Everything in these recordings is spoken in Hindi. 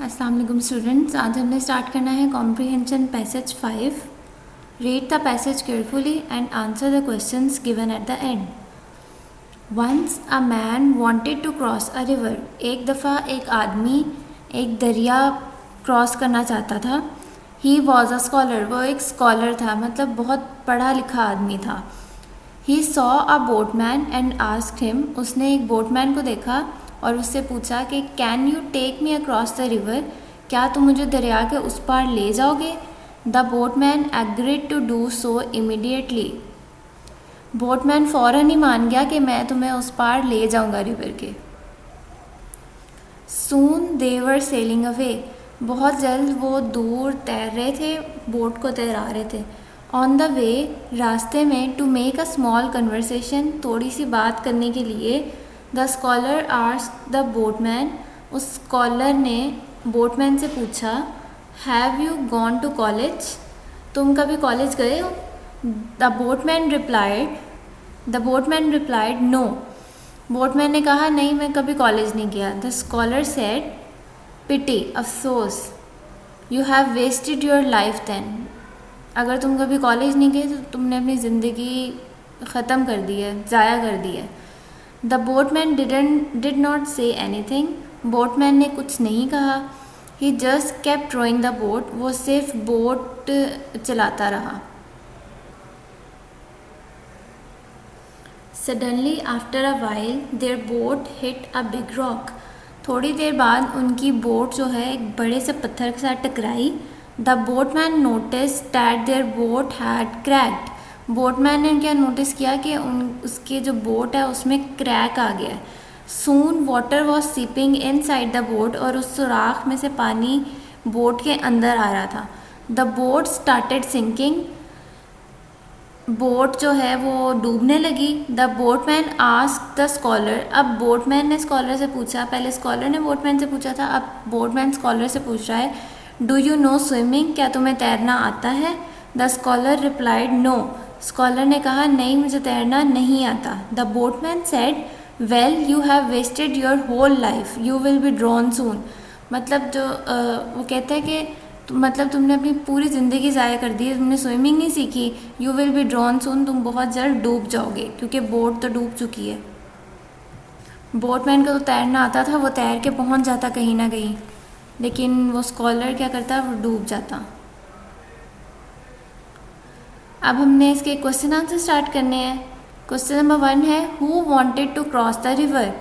अस्सलाम वालेकुम स्टूडेंट्स, आज हमने स्टार्ट करना है comprehension passage 5। Read the passage carefully and answer the questions given at the end. Once a man wanted to cross a river. एक दफ़ा एक आदमी एक दरिया क्रॉस करना चाहता था। ही वॉज अ स्कॉलर, वो एक स्कॉलर था, मतलब बहुत पढ़ा लिखा आदमी था। He saw a boatman and asked him, उसने एक बोटमैन को देखा और उससे पूछा कि can you take me across the river, क्या तुम मुझे दरिया के उस पार ले जाओगे। The boatman agreed to do so immediately. Boatman फ़ौरन ही मान गया कि मैं तुम्हें उस पार ले जाऊंगा रिवर के। सून दे वर सेलिंग अवे, बहुत जल्द वो दूर तैर रहे थे, बोट को तैरा रहे थे। ऑन द वे, रास्ते में, to make a small conversation, थोड़ी सी बात करने के लिए, the scholar asked the boatman, उस स्कॉलर ने बोटमैन से पूछा, have you gone to college, तुम कभी कॉलेज गए हो। The boatman replied no, boatman ने कहा नहीं, मैं कभी कॉलेज नहीं गया। द स्कॉलर सेड, पिटी, अफसोस, you have wasted your life then, अगर तुम कभी कॉलेज नहीं गए तो तुमने अपनी ज़िंदगी ख़त्म कर दी है, ज़ाया कर दी है। The boatman did not say anything, boatman ने कुछ नहीं कहा। He just kept rowing the boat, वो सिर्फ बोट चलाता रहा। Suddenly after a while their boat hit a big rock, थोड़ी देर बाद उनकी बोट जो है एक बड़े से पत्थर के साथ टकराई। The boatman notice that their boat had cracked, boatman ने क्या नोटिस किया कि उसके जो बोट है उसमें क्रैक आ गया है। Soon water was seeping inside the boat, और उस सुराख में से पानी बोट के अंदर आ रहा था। The boat started sinking, boat जो है वो डूबने लगी। The boatman asked the scholar, अब बोटमैन ने स्कॉलर से पूछा, पहले स्कॉलर ने बोटमैन से पूछा था, अब बोटमैन स्कॉलर से पूछ रहा है, डू यू नो स्विमिंग, क्या तुम्हें तैरना आता है। The scholar replied no, scholar ने कहा नहीं, मुझे तैरना नहीं आता। The boatman said, well you have wasted your whole life, you will be drown soon, मतलब जो वो कहता है कि मतलब तुमने अपनी पूरी ज़िंदगी ज़ाया कर दी है, तुमने स्विमिंग नहीं सीखी। यू विल बी ड्रॉन सून, तुम बहुत जल्द डूब जाओगे, क्योंकि बोट तो डूब चुकी है। बोटमैन को तो तैरना आता था, वो तैर के पहुंच जाता कहीं ना कहीं, लेकिन वो स्कॉलर क्या करता, वो डूब जाता। अब हमने इसके क्वेश्चन आंसर स्टार्ट करने हैं। क्वेश्चन नंबर 1 है, who wanted to cross the river,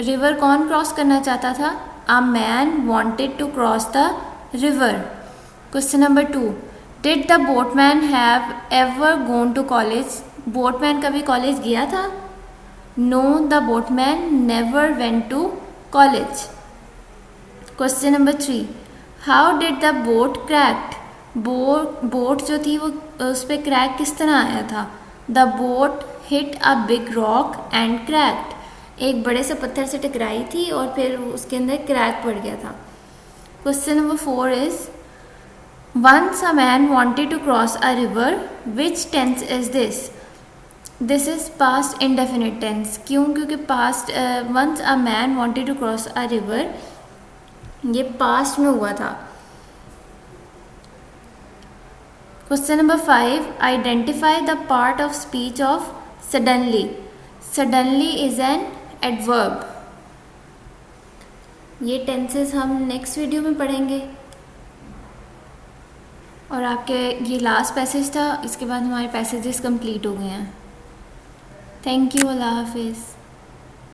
river कौन क्रॉस करना चाहता था। A man wanted to cross the river. Question number 2, did the boatman have ever gone to college, boatman कभी कॉलेज गया था। No, the boatman never went to college. Question number 3, how did the boat cracked, boat जो थी वो उस पर क्रैक किस तरह आया था। The boat hit a big rock and cracked, एक बड़े से पत्थर से टकराई थी और फिर उसके अंदर क्रैक पड़ गया था। Question number 4 is, once a man wanted to cross a river, which tense is this, this is past indefinite tense. क्यों, क्योंकि past once a man wanted to cross a river ये पास्ट में हुआ था। Question number 5, identify the part of speech of suddenly, suddenly is an adverb. ये टेंसेस हम नेक्स्ट वीडियो में पढ़ेंगे। और आपके ये लास्ट पैसेज था, इसके बाद हमारे पैसेजेस कंप्लीट हो गए हैं। थैंक यू, अल्लाह हाफिज़।